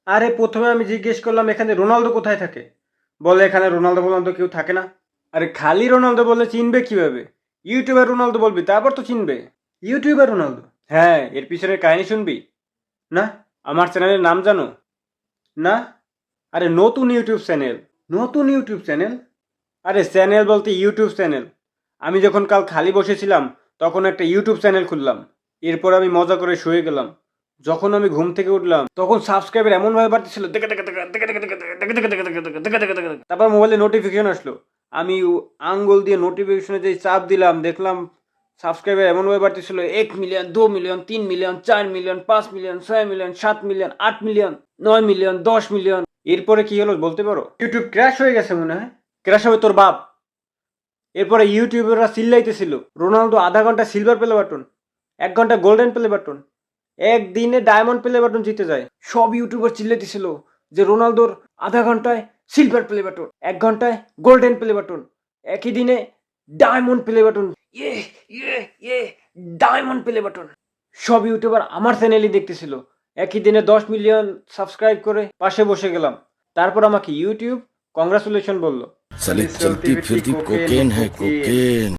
আরে প্রথমে আমি জিজ্ঞেস করলাম এখানে রোনালদো কোথায় থাকে, বলে এখানে রোনালদো রোনালদো কেউ থাকে না। আরে খালি রোনালদো বললে চিনবে কিভাবে? ইউটিউবার রোনালদো বলবি তারপর তো চিনবে। YouTuber Ronaldo? হ্যাঁ, এর পিছনের কাহিনী শুনবি? না। আমার চ্যানেলের নাম জানো? না। আরে নতুন ইউটিউব চ্যানেল। নতুন ইউটিউব চ্যানেল? আরে চ্যানেল বলতে ইউটিউব চ্যানেল। আমি যখন কাল খালি বসেছিলাম তখন একটা ইউটিউব চ্যানেল খুললাম। এরপর আমি মজা করে শুয়ে গেলাম। যখন আমি ঘুম থেকে উঠলাম তখন সাবস্ক্রাইবার এমন ভাবে বাড়তেছিল, তারপর মোবাইলে নোটিফিকেশন আসলো। আমি আঙ্গুল দিয়ে নোটিফিকেশনে যে চাপ দিলাম, দেখলাম সাবস্ক্রাইবার এমন ভাবে বাড়তেছিল, 1 million, 2 million, 3 million, 4 million, 5 million, 6 million, 7 million, 8 million, 9 million, 10 million. এরপরে কি হলো বলতে পারো? ইউটিউব ক্র্যাশ হয়ে গেছে মনে হয়। ক্র্যাশ হবে তোর বাপ। এরপরে ইউটিউবাররা চিল্লাইতেছিল, রোনালদো আধা ঘন্টা সিলভার প্লে বাটন, 1 ঘন্টা গোল্ডেন প্লে বাটন, একদিনে ডায়মন্ড প্লে বাটন জিতে যায়। সব ইউটিউবার চিল্লাইতেছিল যে রোনালদোর আধা ঘন্টায় সিলভার প্লে বাটন, 1 ঘন্টায় গোল্ডেন প্লে বাটন, একই দিনে ডায়মন্ড প্লে বাটন, ইয়ে ইয়ে ইয়ে ডায়মন্ড প্লে বাটন। সব ইউটিউবার আমার চ্যানেলই দেখতেছিল। একই দিনে 10 মিলিয়ন সাবস্ক্রাইব করে পাশে বসে গেলাম। তারপর আমাকে ইউটিউব কংগ্রাচুলেশন বলল। साली चलती फिरती कोकेन है कोकेन।